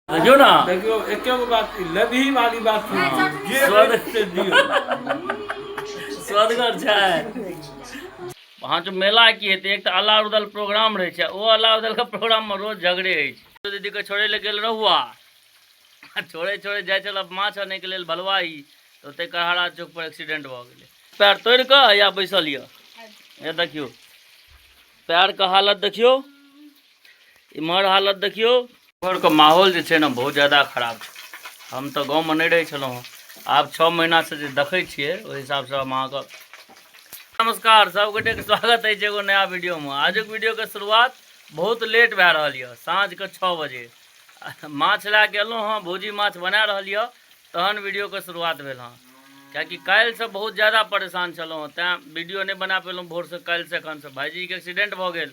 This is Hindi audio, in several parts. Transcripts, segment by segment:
देखियो ना, देखियो एक बात लबही वाली बात सुनिए। स्वाद से दियो स्वदगर छै। वहाँ जो मेला की हेतै, एक तऽ अल्लाह उदल प्रोग्राम रहे छै, ओ अल्लाह उदल के प्रोग्राम में रोज झगड़े होइ छै। दीदी के छोड़े ले गेल रहुआ, छोड़े छोड़े जाय छल माछ आने के लेल भलवाही, तो ओते कहाड़ा चौक पर एक्सीडेंट भ गेलै। पैर तोड़ के या बैसल ये देखियो पैर के हालत देखियो, इम्हर हालत देखियो। घर के माहौल जे छै ने बहुत ज़्यादा खराब छै। हम तो गाँव में नहीं रहे छलहुँ हँ, आब 6 महीना से जे देखै छियै ओहि हिसाब से हम अहाँके नमस्कार सब गोटे के स्वागत है एगो नया वीडियो में। आज वीडियो के शुरुआत बहुत लेट भए रहल है, साँझ के 6 बजे माछ ला के एलहुँ हँ, भौजी माछ बना रहल है, तहन वीडियो के शुरुआत भेल हँ। कियाकि काल्हि से बहुत ज़्यादा परेशान छलहुँ हँ, तैँ वीडियो नहीं बना पेलहुँ भोर से। काल्हि से एखन से भाईजी के एक्सीडेंट भ गेल,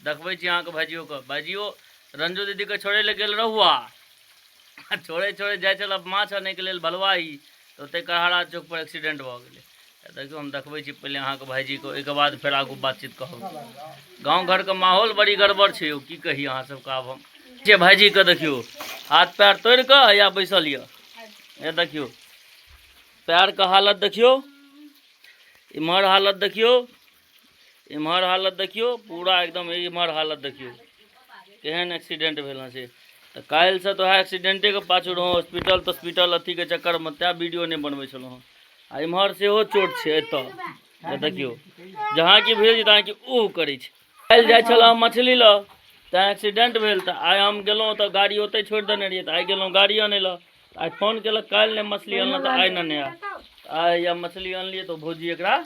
देखबै छी अहाँके भाईजियो के। भाईजियो रंजू दीदी के छोड़े ले गेल रहुआ, छोड़े छोड़े जाय छल माछ आने के लेल भलवाही, तो ओते कहाड़ा चौक पर एक्सीडेंट भ गेलै। देखियो हम देखबै छी पहले अहाँके भाईजी को, एक बाद फिर आगू बातचीत कहब। गाँव घर के माहौल बड़ी गड़बड़ छै यौ, की कही अहाँ सबके। आब हम जे भाईजी के देखियो हाथ पैर तोड़ के या बैसल ये देखियो पैर के हालत देखियो, इम्हर हालत देखियो, इम्हर हालत देखियो, पूरा एकदम इम्हर हालत देखियो केहन एक्सीडेंट भेल से। तो काल्हि से तो वह एक्सीडेंटे के पाछू रहूँ, हॉस्पिटल अथी के चक्कर में, तैं वीडियो नहीं बनबै छलहुँ हँ। आ इम्हर सेहो चोट छै एतऽ देखियो, जहाँ की भेल तहाँ की ऊ करै छै। काल्हि जाइ छलहुँ मछली ल, तैं एक्सीडेंट भेल। तऽ आइ हम गेलहुँ तऽ गाड़ी ओतै छोड़ि देने रहियै, तऽ आइ गेलहुँ गाड़ी आनै लए। आइ फोन केलक काल्हि ने मछली अनलहुँ तऽ आइ नेने आ। आइ या मछली अनलियै तो भौजी एकरा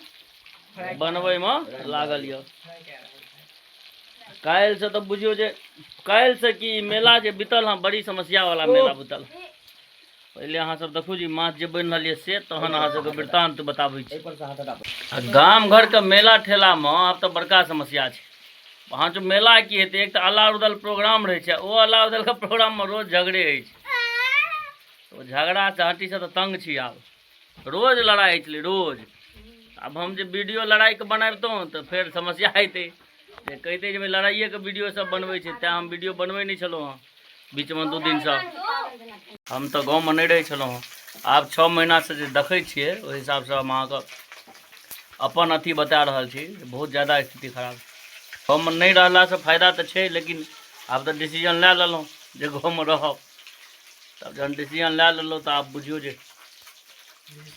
बनबै में लागल यऽ। काल्हि से तो बुझियो जे काल्हि से की मेला जे बीतल हँ, बड़ी समस्या वाला मेला बीतल। पहले अहाँ सब देखू जी माछ जे बनि रहल से, तहन अहाँ सबके वृत्तांत बताबै छी। गाम घर के मेला ठेला में अब तो बड़का समस्या छै। वहाँ जो मेला की हेतै, एक तऽ अल्लाह उदल प्रोग्राम रहे छै, ओ अल्लाह उदल के प्रोग्राम में रोज झगड़े होइ छै। तो झगड़ा चाहटी से तो तंग छी आब, रोज लड़ाई छलै रोज। अब हम जे वीडियो लड़ाई के बनाबितौं तो फिर समस्या हेतै, जे कहिते जे लड़ाइए के वीडियो सब बनबै छै, तैं हम वीडियो बनबै नहीं छलहुँ हँ बीच में 2 दिन से। हम तो गाँव में नहीं रहे छलहुँ हँ, आब 6 महीना से जे देखै छियै ओहि हिसाब से हम अहाँके अपन अथी बता रहल छी। बहुत ज़्यादा स्थिति खराब। गाँव में नहीं रहला से फायदा तो छै, लेकिन आब तो डिसीजन लै लेलहुँ जे गाँव में रहब। तब जहन डिसीजन लै लेलहुँ तऽ आब बुझियो जे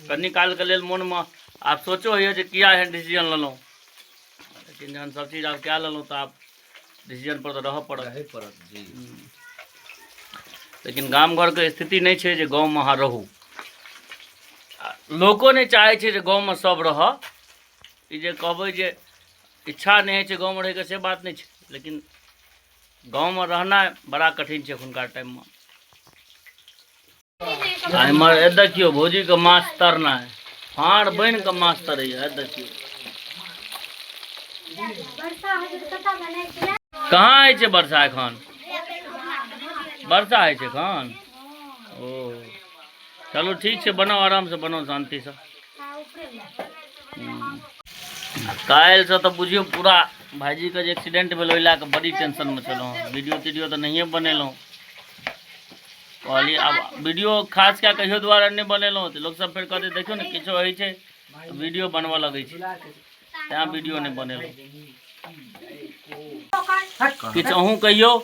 कनी काल के लेल मन में आब सोचो होइए जे किया एहन डिसीजन लेलहुँ, लेकिन जहन सब चीज आब कए लेलहुँ तऽ आब डिसीजन पर तो रहऽ पड़त। लेकिन गाम घर के स्थिति नहीं छै जे गाँव में अहाँ रहू। लोको नहीं चाहे छै जे गाँव में सब रह। ई जे कहबै जे इच्छा नहीं है गाँव में रह के, से बात नहीं छै, लेकिन गाँव में रहना बड़ा कठिन छै एखुनका टाइम में। इमहर देखियो भौजी के माछ तरना है, फाड़ बन के माछ तरैया। देखियो कहाँ है छै वर्षा एखन, वर्षा है छै एखन। ओ चलो ठीक छै, बनाओ आराम से बनाओ, शांति से। काल्हि से तो बुझियो पूरा भाईजी के जे एक्सीडेंट भेल ओहि लए के बड़ी टेंशन में छलहुँ। वीडियो तीडियो तो नहिए बनेलहुँ, कहलिए अब वीडियो खास क्या कहियो द्वारा नहीं बनेलहुँ तो लोग सब फिर कहते देखियो ने किछो होइ छै वीडियो बनबऽ लगै छै, तैं वीडियो नहीं बनेलहुँ। किछु अहूँ कहियो।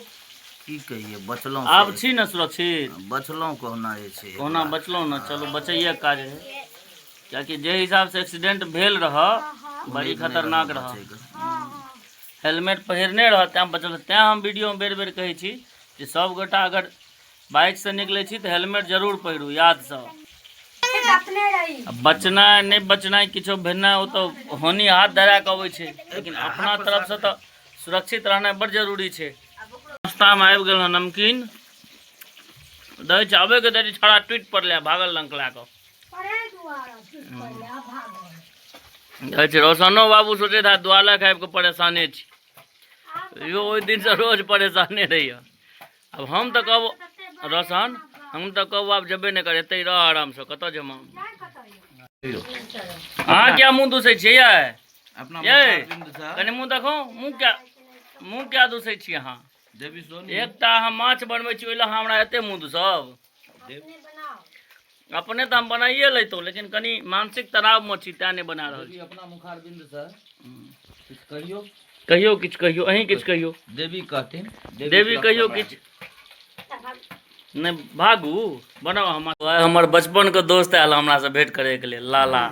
की कहिए, बचलहुँ आब छी न सुरक्षित, बचलहुँ कहुना जे छै। कोना बचलहुँ न, चलो बचैए काज है। कियाकि जे हिसाब से एक्सीडेंट भेल रह बड़ी खतरनाक रह। हेलमेट पहिरने रह तैं बचल। तैं हम वीडियो में बेर बेर कहै छी जे सब गोटा अगर बाइक से निकले छी तो हेलमेट जरूर पहिरू, याद से। बचनाइ नहीं बचनाइ किछो भेनाइ ओ तो हानि हाथ धरा के अबै छै, लेकिन अपना तरफ से तो सुरक्षित रहना बड़ जरूरी छै। रास्ता में आबि गेल हँ नमकीन दै छै, आबे के देरी छड़ा टूट पड़ले, भागल लंकला के। रोशनो बाबू सोचे था द्वाला खाब के परेशाने छी, यो ओहि दिन से रोज परेशाने रहिए। अब हम तो कहब रोशन, हम तो कहब आप जबे नहीं कर, एते रह आराम से, कत जमा। अहाँ क्या मुँह दूसै छियै ये, कनी मुँह देखो, मुँह क्या दूसै छियै अहाँ। देवी सोनी एकटा हम माछ बनबै छी ओइ लए हमरा एते मुद सब अपने तो हम बनाइए लेतौं लेकिन कनी मानसिक तनाव में छी तें नहीं बना रहल छी। अपना मुखार बिंद से कुछ कहियो कहियो किछ कहियो अहीं किछ कहियो देवी कहथिन देवी कहियो किछ नहीं भागू बनाओ हमर बचपन के दोस्त आयल हमरा से भेंट करे के लिए लाला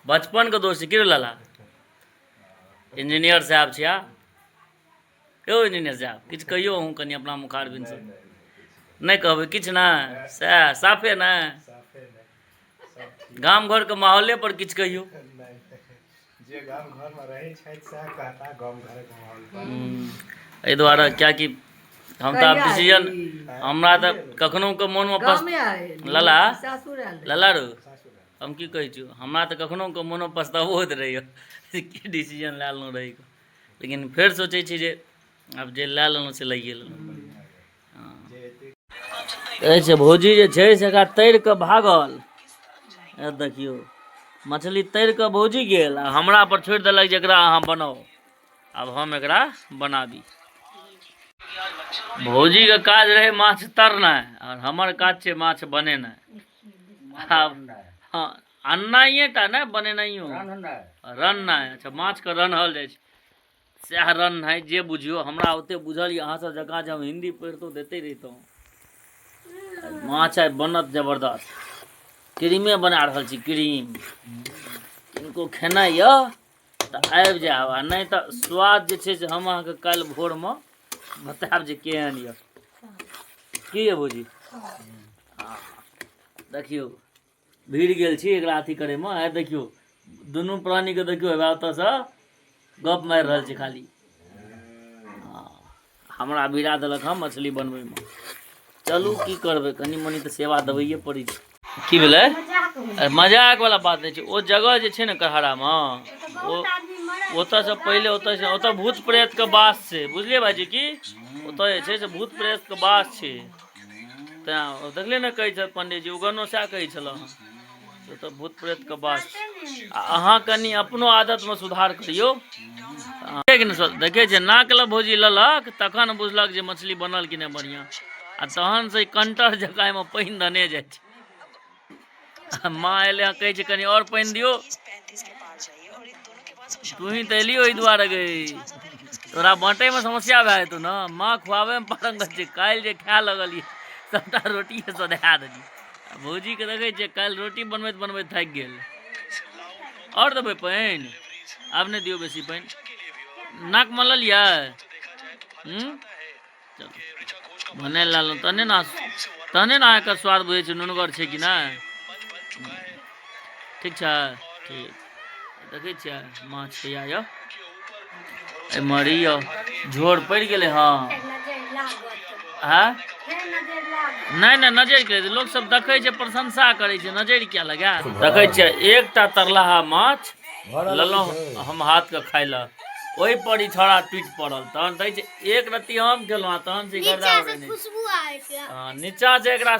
बचपन के दोस्त की रे लाला इंजीनियर साहब छिया क्यों इंजीनियर साहब किछ कहियो हूँ कनी अपना मुखार बिन से नहीं कहबै किछ ना सएह साफे ना गाम घर के माहौले पर किछ कहियो जे गाम घर में रहे छै सएह कहता गाम घर के माहौल पर एहि दुआरे क्या कि हम तो आब डिसीजन हमरा तो कखनो के मन में लाला लाला रो हम की कहै छी हमरा तो कखनो के मन में पछतावो होइत रहैया की डिसीजन लए लेलहुँ रही लेकिन फेर सोचै छी जे आब जे लए लेलहुँ से लइए लेलहुँ। ऐसे भौजी जे छै से एकरा तैर के भागल देखियो मछली तैर के भौजी गेल आ हमरा पर छोड़ि देलक जे एकरा अहाँ बनाओ अब हम एकरा बनाबी। भौजी के काज रहे माछ तरनाइ और हमर काज छै माछ बनेनाइ। हाँ अन्नाइए टा ने बनेनाइयो रन्नाइ अच्छा माछ के रन्हल जाइ छै सएह रन्नाइ जे बुझियो हमरा ओते बुझल यऽ अहाँ सब जकाँ जे हम हिंदी पढ़ितौं देते रहितौं। माछ आइ बनत जबरदस्त क्रीमे बना रहल छी क्रीम किनको खेनाइ यऽ तऽ आबि जायब आ नहीं तऽ स्वाद जे छै से हम अहाँके काल्हि भोरमे बतायब जे केहन यऽ की यऽ भौजी। देखियो भीड़ गेल छी एकरा अथी करैमे आ देखियो दुनू प्राणीके देखियो हेबे ओतऽसँ गप मारि रहल छी खाली हमरा भिड़ा देलक हम मछली बनबैमे। चलू की करबै कनी मनी तऽ सेवा देबैए पड़ै छै। की भेलै मजाक वाला बात नहीं छै ओ जगह जे छै ने कहरामे ओ ओतऽसँ पहिले ओतऽ भूत प्रेत के वास छै बुझलिए भाईजी की ओतऽ जे छै से भूत प्रेत के वास छै तेँ देखलिए ने कहै छै पंडितजी उगनो सएह कहै छलऽ ओतऽ भूत प्रेत के वास आ अहाँ कनी अपनो आदत में सुधार करियौ। देखिए जे नाक लग भौजी ललक तखन बुझलक जे मछली बनल कि नहीं बढ़िया आ तहन से कंटर जकाँ एहिमे पानि देने जाइ छै। माँ एले कहै छै कनी और पानि दियो तू ही तऽ एलियो एहि दुआरे गई तोरा बाँटे में समस्या भए जेतौ ने माँ खुआबे में पारंगत छै काल्हि जे खाए लगलियै सबटा रोटिए सधा देलियै भौजी के देखै छियै काल्हि रोटी बनबैत बनबैत थाकि गेल। और देबै पानि आब नहीं दियौ बेसी पानि नाक में लऽ लियै चलो भने लेलहुँ तहने ने अहाँके स्वाद बुझै छै नुनगर छै कि नहि ठीक छै ठीक देखै छियै माछ तैयार यऽ मरी यऽ झोर पड़ि गेलै हाँ हाँ नहीं नहीं नजरि के लोग सब देखै छै प्रशंसा करै छै नजरि क्या लगा देखै छियै एकटा तरलाहा माछ लेलहुँ हम हाथ के खाय लए ओहि पर ई छोड़ा टूटि पड़ल तहन कहै छै एक रत्ती हम खेलहुँ तहन से नीचा से एकरा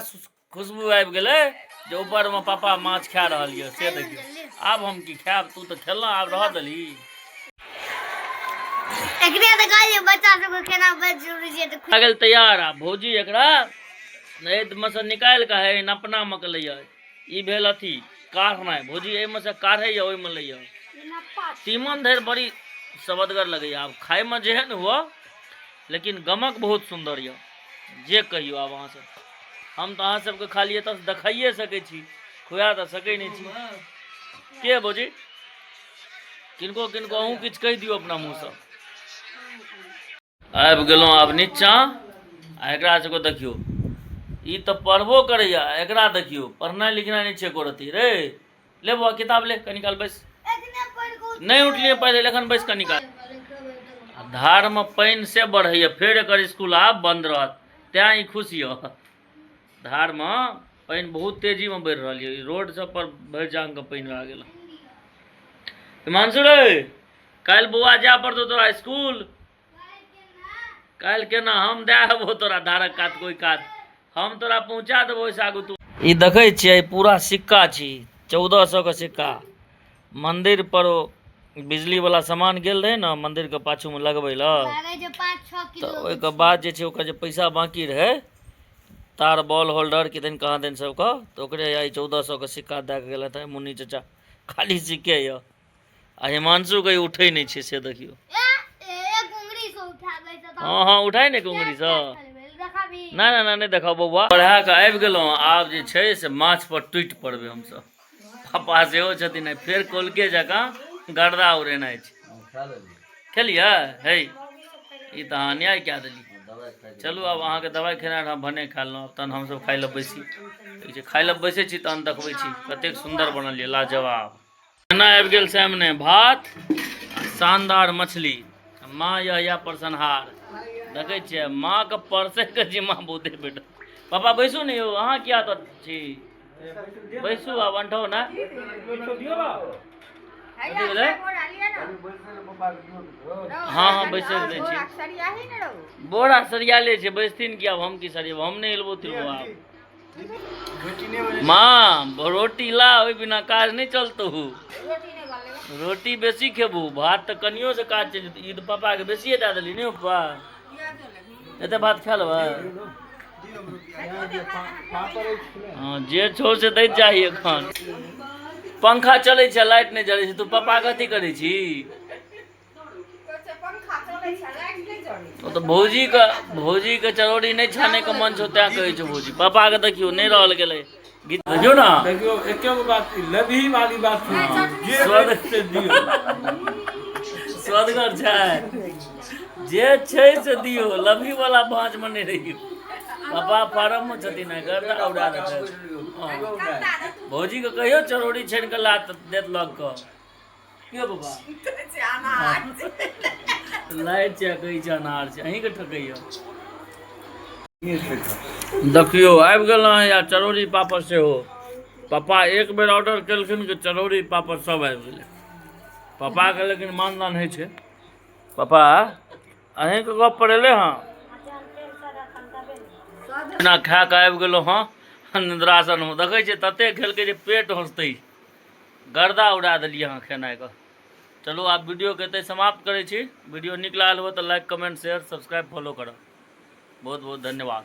खुशबू आबि गेलै जे ऊपर में पापा माछ खा रहल यऽ से देखियौ आब हम की खायब तू तऽ खेलहुँ आब रह देली गेल तैयार आ भौजी एकरा में से निकालि कऽ है अपना में के लैया ई भेल अथी काढ़नाइ भौजी एहिमे से काढ़ै यऽ ओहिमे लैया तीमन धरि बड़ी सबदगर लगैया आब खाय में जेहन हुआ लेकिन गमक बहुत सुंदर यऽ जे कहियो आब अहाँ सब हम तो अहाँ सबके खाली एतऽ देखाइए सकै छी खुआ तऽ सकै नहीं छी के भौजी किनको किनको अहूँ किछु कहि दियौ अपना मुँह से। आबि गेलहुँ आब नीचाँ आ एकरा सबके देखियौ ई तऽ पढ़बो करैया एकरा देखियौ पढ़नाइ लिखनाइ नहीं छै एको रत्ती रे ले बौआ किताब ले कनी काल बैस नहीं उठलिए पढ़े एखन बैस कनी काल धार में पानि से बढ़ैया फेर एकर स्कूल आब बंद रहत तेँ ई खुश यऽ धार में पानि बहुत तेजी में बढ़ि रहल यऽ रोड सब पर भरि जांग के पानि भए गेल। हिमांशु रे काल्हि बौआ जाए पड़तौ तोरा स्कूल काल्हि केना हम दए हेबो तोरा धारक कात कोई कात हम तोरा पहुँचा देबो ओहिसँ आगू तू ई देखै छियै पूरा सिक्का छी 1400 के सिक्का मंदिर पर बिजली वाला सामान गेल रहे ना मंदिर के पाछू में लगबै ला, तो ओहिके बाद जे छै ओकर जे पैसा बाकी रहे तार बॉल होल्डर कि दिन कहाँ दिन सबके, तो ओकरे आई 1400 के सिक्का दे के गेल था मुन्नी चाचा, खाली सिक्के य। आ हिमांशु के उठै नहीं छै से देखियो। हाँ हाँ उठाई ने कुंगरी से ना ना ना नहीं देखा बौआ। पढ़ा के आबि गेलहुँ, आब जे छै से माछ पर टूटि पड़बै हमसब। पापा सेहो छथिन, फेर कोलके जकाँ गर्दा उड़ेनाइ छै। खेलिए हे ई तऽ अहाँ अन्याय कए देली। चलू आब अहाँके दवाइ खेनाइ हम भने खा लेलहुँ, तहन हमसब खाइ लए बैसी। खाइ लए बैसै छी तहन देखबै छी कतेक सुन्दर बनल यऽ, लाजवाब। खाना आबि गेल सामने, भात शानदार मछली। माँ यह परसनहार देखै छियै, माँ के परसे के जिम्मा बहुते बेटा। पापा बैसू ने यौ, अहाँ किया तऽ छी, बैसू आब अंठौ ना। हाँ हाँ बैसे दै छी, बोरा सरियाले छै, बैसथिन कि आब हम की सरियब, हम नहीं हिलबो तिलबो आब। माँ रोटी ला, ओहि बिना काज नहीं चलतौ। रोटी बेसी खेबू, भात तऽ कनियो से काज चलि जेतौ। ई तऽ पापा के बेसिए दए देली ने पप्पा, एते भात खा लेबै। हाँ जे छौ से दै चाही एखन। पंखा चलै छै, लाइट नहीं जलै छै, तू पापा कथी करै छी। तो भौजी के चरौड़ी नहीं छाने के मन छौ तैं कहै छौ भौजी। पापा के देखियो नहीं रहल गेलै, गीत देखियो ना। देखियो एके गो बात, लदही वाली बात जे स्वाद से दियो, स्वदगर छै, जे छै से दियो, लभी वाला भांज में नहीं रहियो। पापा फार्म में छथिन, गर्दा उड़ा देतै। भौजी के कहियो चरौड़ी छानि के ला देत लग कऽ के बाबा। लाइट छै कहै छै अनार छै, अहीं के ठकैया। देखियो आबि गेल या चरौड़ी पापड़ सेहो। पापा एक बेर ऑर्डर केलखिन कि चरौड़ी पापड़ सब आबि गेलै। पापा के लेकिन मानदान होइ छै। पापा अहीं के गप पर एलै हँ, ना खा के आबि गेलहुँ हँ निद्रासन में। देखै छियै तते खेलकै जे पेट हंसतै, गर्दा उड़ा देलियै अहाँ खेनाइ के। चलू आब वीडियो के एतै समाप्त करै छी। वीडियो नीक लागल हो तऽ like comment share subscribe follow करब। बहुत बहुत धन्यवाद।